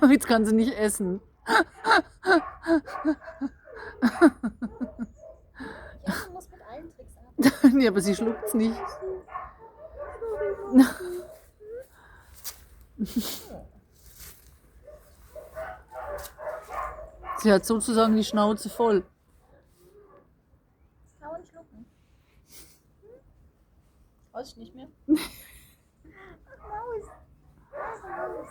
Jetzt kann sie nicht essen. Ja, man muss mit allen Tricks arbeiten. Ja, aber sie schluckt's nicht. Sie hat sozusagen die Schnauze voll. Kauen, schlucken. Weiß ich nicht mehr. Maus. Maus.